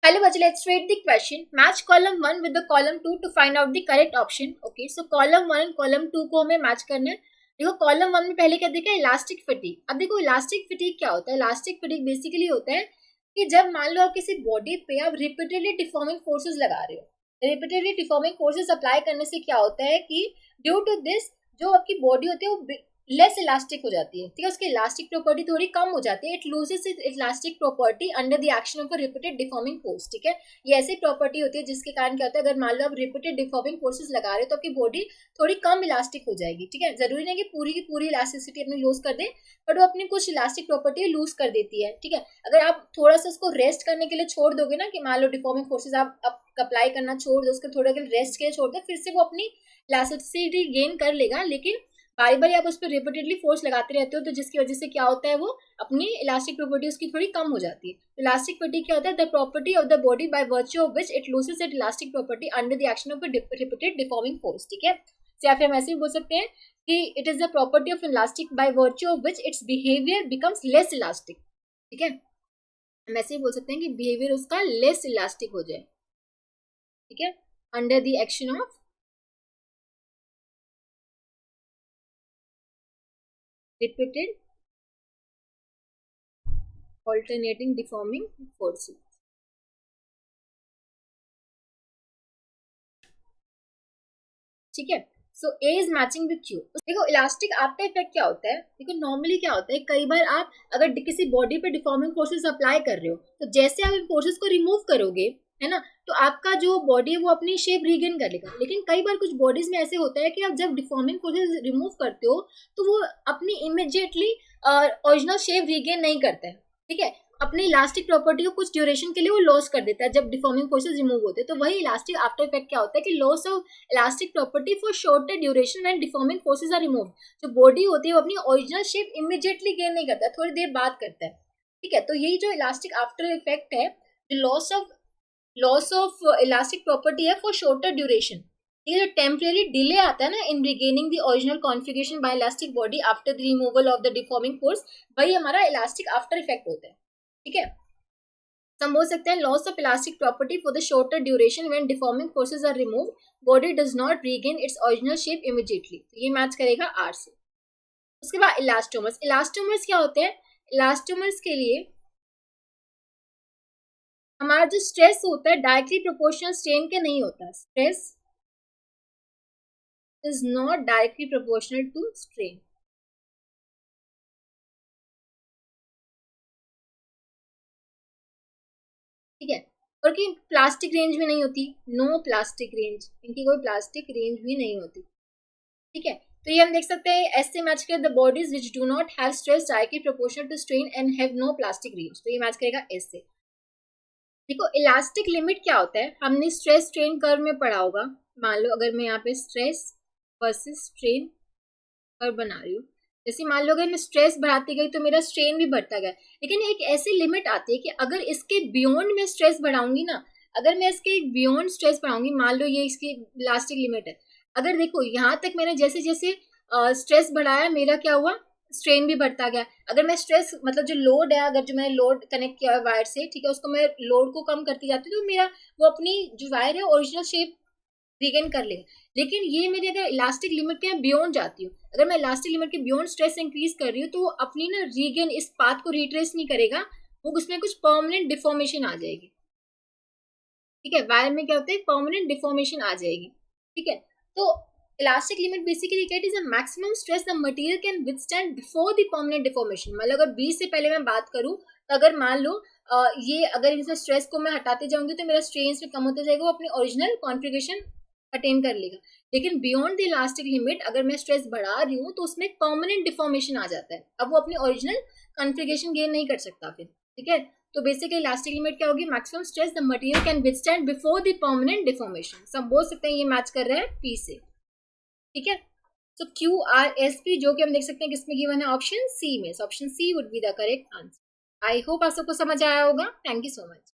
Hello, Bachcha. Let's read the question. Match column 1 with the column 2 to find out the correct option. Okay, so column 1 and column 2 को हमें match करना है. देखो column 1 में पहले क्या देखा, इलास्टिक फटीग. अब देखो इलास्टिक फटीग क्या होता है. इलास्टिक फटीग बेसिकली होता है कि जब मान लो आप किसी बॉडी पे आप रिपीटेडली डिफॉर्मिंग फोर्सेस लगा रहे हो. रिपीटेडली डिफॉर्मिंग फोर्सेस अप्लाई करने से क्या होता है कि ड्यू टू दिस जो आपकी बॉडी होती है वो लेस इलास्टिक हो जाती है. ठीक है, उसकी इलास्टिक प्रॉपर्टी थोड़ी कम हो जाती है. It loses it elastic property under the action of a repeated deforming force. ठीक है, ये ऐसी प्रॉपर्टी होती है जिसके कारण क्या होता है, अगर मान लो आप रिपीटेड डिफॉर्मिंग फोर्सेस लगा रहे हो तो आपकी बॉडी थोड़ी कम इलास्टिक हो जाएगी. ठीक है, जरूरी नहीं कि पूरी की पूरी इलास्टिसिटी अपनी लूज कर दे, बट वो अपनी कुछ इलास्टिक प्रॉपर्टी लूज कर देती है. ठीक है, अगर आप थोड़ा सा उसको रेस्ट करने के लिए छोड़ दोगे ना, कि मान लो डिफॉर्मिंग फोर्सेस आप अप्लाई करना छोड़ दो, उसको थोड़ा रेस्ट के लिए छोड़ दो, फिर से वो अपनी इलास्टिसिटी गेन कर लेगा. लेकिन बारी बारी आप उस पर रिपीटेडली फोर्स लगाते रहते हो तो जिसकी वजह से क्या होता है, वो अपनी इलास्टिक प्रॉपर्टी उसकी थोड़ी कम हो जाती है. इलास्टिक फटीग क्या होता है, the property of the body by virtue of which it loses it elastic property under the action of a repeated deforming force. ठीक है, या फिर हम ऐसे भी बोल सकते हैं कि it is the property of elastic by virtue of which it's behaviour becomes less elastic. ठीक है, हम ऐसे ही बोल सकते हैं कि बिहेवियर उसका लेस इलास्टिक हो जाए. ठीक है, under the action of repeated alternating deforming forces. ठीक है, सो ए इज मैचिंग विथ क्यू. देखो इलास्टिक आफ्टर इफेक्ट क्या होता है. देखो नॉर्मली क्या होता है, कई बार आप अगर किसी बॉडी पे डिफॉर्मिंग फोर्सेस अप्लाई कर रहे हो तो जैसे आप इन फोर्सेस को रिमूव करोगे, है ना, तो आपका जो बॉडी है वो अपनी शेप रीगेन कर लेगा. लेकिन कई बार कुछ बॉडीज में ऐसे होता है कि आप जब डिफॉर्मिंग फोर्सेस रिमूव करते हो तो वो अपनी इमीडिएटली ओरिजिनल शेप रीगेन नहीं करता है. ठीक है, अपनी इलास्टिक प्रॉपर्टी को कुछ ड्यूरेशन के लिए वो लॉस कर देता है जब डिफॉर्मिंग फोर्सेस रिमूव होते हैं. तो वही इलास्टिक आफ्टर इफेक्ट क्या होता है कि loss of elastic property for shorter duration when deforming forces are remove. जो बॉडी होती है वो अपनी ओरिजिनल शेप इमीडिएटली गेन नहीं करता है, थोड़ी देर बाद करता है. ठीक है, तो यही जो इलास्टिक आफ्टर इफेक्ट है, लॉस ऑफ इलास्टिक प्रॉपर्टी है फॉर शॉर्टर ड्यूरेशन. ये जो टेम्परेरी डिले आता है ना in regaining the original configuration by elastic body after the removal of the deforming force, वही हमारा इलास्टिक आफ्टर इफेक्ट होता है. ठीक है, तो हम बोल सकते हैं loss of elastic property for the shorter duration when deforming forces are remove, body does not regain its original shape immediately. तो ये मैच करेगा आर से. उसके बाद इलास्टोमर्स. इलास्टोमर्स क्या होते हैं, इलास्टोमर्स के लिए हमारा जो स्ट्रेस होता है डायरेक्टली प्रोपोर्शनल स्ट्रेन के नहीं होता. Stress is not directly proportional to strain. ठीक है, और कि प्लास्टिक रेंज भी नहीं होती, नो प्लास्टिक रेंज, इनकी कोई प्लास्टिक रेंज भी नहीं होती. ठीक है, तो ये हम देख सकते हैं ऐसे मैच करें the bodies which do not have stress directly proportional to strain and have no plastic range. तो ये मैच करेगा एस से. देखो इलास्टिक लिमिट क्या होता है, हमने स्ट्रेस स्ट्रेन कर्व में पढ़ा होगा. मान लो अगर मैं यहाँ पे स्ट्रेस वर्सेस स्ट्रेन कर्व बना रही हूँ, जैसे मान लो अगर मैं स्ट्रेस बढ़ाती गई तो मेरा स्ट्रेन भी बढ़ता गया. लेकिन एक ऐसी लिमिट आती है कि अगर इसके बियॉन्ड में स्ट्रेस बढ़ाऊंगी ना, अगर मैं इसके बियॉन्ड स्ट्रेस बढ़ाऊंगी, मान लो ये इसकी इलास्टिक लिमिट है, अगर देखो यहाँ तक मैंने जैसे जैसे स्ट्रेस बढ़ाया, मेरा क्या हुआ, स्ट्रेन भी बढ़ता गया. अगर मैं स्ट्रेस मतलब जो लोड है, अगर जो मैंने लोड कनेक्ट किया है वायर से, ठीक है, उसको मैं लोड को कम करती जाती हूँ तो मेरा वो अपनी जो वायर है ओरिजिनल शेप रीगेन कर लेगा. लेकिन ये मेरी अगर इलास्टिक लिमिट के बियॉन्ड जाती हूँ, अगर मैं इलास्टिक लिमिट के बियॉन्ड स्ट्रेस इंक्रीज कर रही हूँ तो वो अपनी ना रीगेन इस पाथ को रिट्रेस नहीं करेगा, वो उसमें कुछ परमानेंट डिफॉर्मेशन आ जाएगी. ठीक है, वायर में क्या होता है, परमानेंट डिफॉर्मेशन आ जाएगी. ठीक है, तो इलास्टिक लिमिट बेसिकली क्या is a maximum stress the material can withstand before the permanent deformation. मतलब अगर 20 से पहले मैं बात करूं तो अगर मान लो ये अगर इनसे स्ट्रेस को मैं हटाते जाऊंगी तो मेरा स्ट्रेन में कम होता जाएगा, वो अपनी ओरिजिनल कॉन्फिगरेशन अटेन कर लेगा. लेकिन बियॉन्ड द इलास्टिक लिमिट अगर मैं स्ट्रेस बढ़ा रही हूँ तो उसमें परमानेंट डिफॉर्मेशन आ जाता है, अब वो अपनी ओरिजिनल कॉन्फिगरेशन गेन नहीं कर सकता फिर. ठीक है, तो बेसिकली इलास्टिक लिमिट क्या होगी, maximum stress the material can withstand before the permanent deformation. सब बोल सकते हैं ये मैच कर रहा है पी से. ठीक है, तो क्यू आर एस पी जो कि हम देख सकते हैं किसमें गिवन है, ऑप्शन सी में. Option C would be the correct answer. I hope आप सबको समझ आया होगा. Thank you so much.